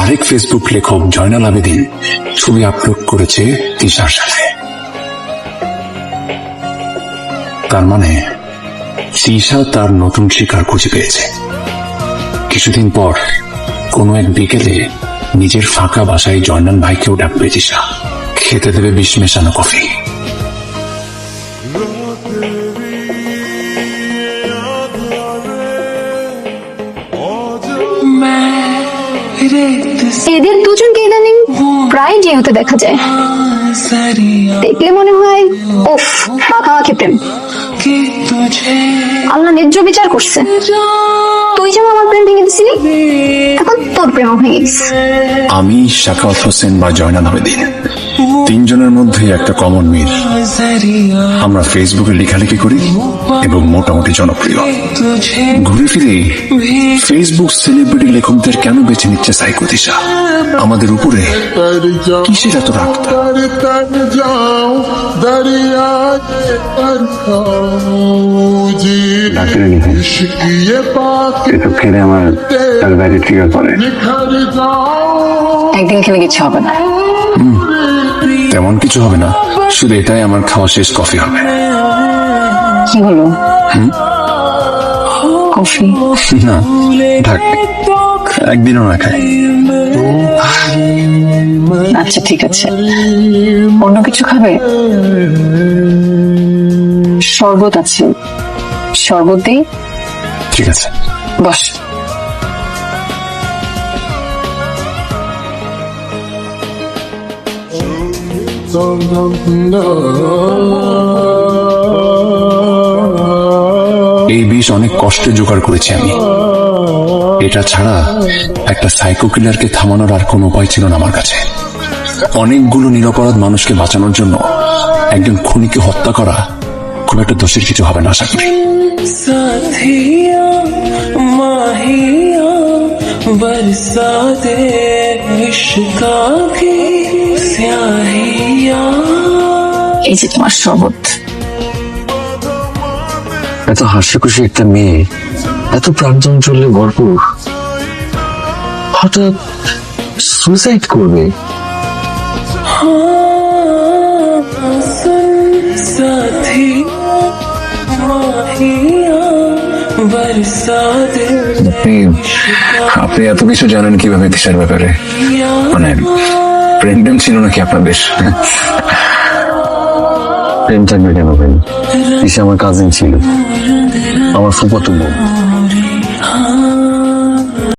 আরেক ফেসবুক লেখক জয়নাল আবেদিন ছবি আপলোড করেছে তিশার সাথে। তার মানে তিশা তার নতুন শিকার খুঁজে পেয়েছে। কিছুদিন পর কোনো এক বিকেলে নিজের ফাঁকা বাসায় জয়নাল ভাইকেও ডাকবে তিশা, খেতে দেবে বিষ মেশানো কফি। এদের দুজনকে ইদানিং প্রায় যেহেতু দেখা যায়, দেখলে মনে হয় উফ মাখামাখি প্রেম। আল্লাহ ন্যায্য বিচার করছে। তুই যেমন আমার প্রেম ভেঙে দিছিলি, এখন তোর প্রেমও ভেঙে গেছে। আমি শাখাওয়াত হোসেন বা জয়নাল আবেদিন তিনজনের মধ্যে একটা কমন মিল। আমরা ফেসবুকে লেখালেখি করি এবং মোটামুটি জনপ্রিয়। ঘুরে ফিরে ফেসবুক সেলিব্রিটি লেখকদের কেন বেছে নিচ্ছে সাইকো তিশা? আমাদের উপরে কিসের এত রাগ? খেলে আমার ট্রিগার করে। একদিন খেলে কিছু হবে না। তেমন কিছু হবে না, শুধু এটাই আমার খাওয়া শেষ কফি হবে। কি হলো? কফি না থাক, একদিনও না খাই। আচ্ছা ঠিক আছে, অন্য কিছু খাবে? শরবত আছে, শরবত দিই? ঠিক আছে, বস। এই বিষ অনেক কষ্টে জোগাড় করেছি আমি। এটা ছাড়া একটা সাইকো কিলারকে থামানোর আর কোনো উপায় ছিল না আমার কাছে। অনেকগুলো নিরপরাধ মানুষকে বাঁচানোর জন্য একজন খুনিকে হত্যা করা খুব একটা দোষের কিছু হবে না আশা করি। এই যে তোমার শরবত। এত হাসি খুশি একটা মেয়ে, এত প্রাঞ্জল চললে ভরপুর, হঠাৎ সুইসাইড করবে? আপনি এত কিছু জানেন কিভাবে তিশার ব্যাপারে? মানে প্রেম ছিল নাকি আপনাদের? প্রেম থাকবে কেন? ভাই তিশা আমার কাজিন ছিল, আমার ফুফাতো বোন।